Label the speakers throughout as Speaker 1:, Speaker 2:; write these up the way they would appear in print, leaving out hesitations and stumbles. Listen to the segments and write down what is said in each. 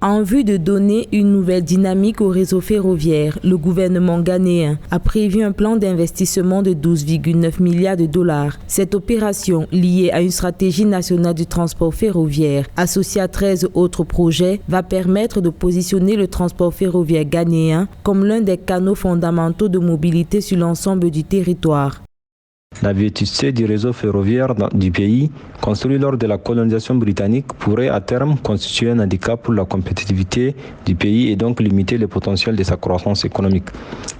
Speaker 1: En vue de donner une nouvelle dynamique au réseau ferroviaire, le gouvernement ghanéen a prévu un plan d'investissement de 12,9 milliards de dollars. Cette opération, liée à une stratégie nationale du transport ferroviaire, associée à 13 autres projets, va permettre de positionner le transport ferroviaire ghanéen comme l'un des canaux fondamentaux de mobilité sur l'ensemble du territoire.
Speaker 2: La vétusté du réseau ferroviaire du pays, construit lors de la colonisation britannique, pourrait à terme constituer un handicap pour la compétitivité du pays et donc limiter le potentiel de sa croissance économique.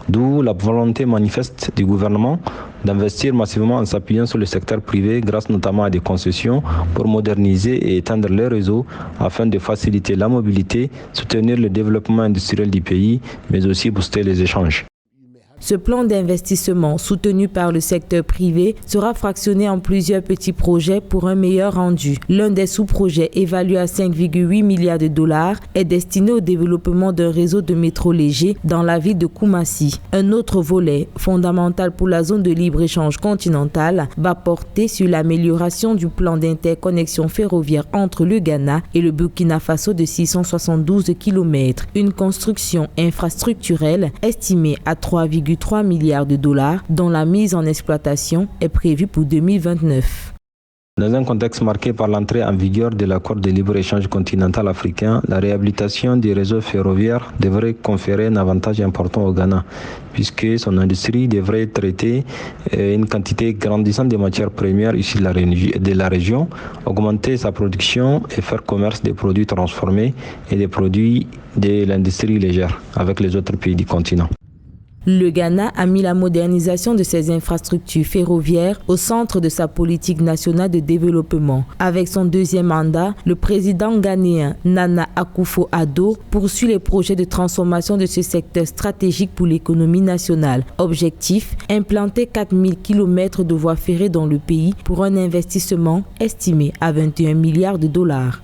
Speaker 2: D'où la volonté manifeste du gouvernement d'investir massivement en s'appuyant sur le secteur privé grâce notamment à des concessions pour moderniser et étendre les réseaux afin de faciliter la mobilité, soutenir le développement industriel du pays, mais aussi booster les échanges.
Speaker 1: Ce plan d'investissement soutenu par le secteur privé sera fractionné en plusieurs petits projets pour un meilleur rendu. L'un des sous-projets, évalué à 5,8 milliards de dollars, est destiné au développement d'un réseau de métro léger dans la ville de Koumassi. Un autre volet, fondamental pour la zone de libre-échange continentale, va porter sur l'amélioration du plan d'interconnexion ferroviaire entre le Ghana et le Burkina Faso de 672 km. Une construction infrastructurelle estimée à 3,3 milliards de dollars dont la mise en exploitation est prévue pour 2029.
Speaker 2: Dans un contexte marqué par l'entrée en vigueur de l'accord de libre-échange continental africain, la réhabilitation du réseau ferroviaire devrait conférer un avantage important au Ghana, puisque son industrie devrait traiter une quantité grandissante de matières premières issues de la région, augmenter sa production et faire commerce des produits transformés et des produits de l'industrie légère avec les autres pays du continent.
Speaker 1: Le Ghana a mis la modernisation de ses infrastructures ferroviaires au centre de sa politique nationale de développement. Avec son deuxième mandat, le président ghanéen Nana Akufo-Addo poursuit les projets de transformation de ce secteur stratégique pour l'économie nationale. Objectif, implanter 4000 km de voies ferrées dans le pays pour un investissement estimé à 21 milliards de dollars.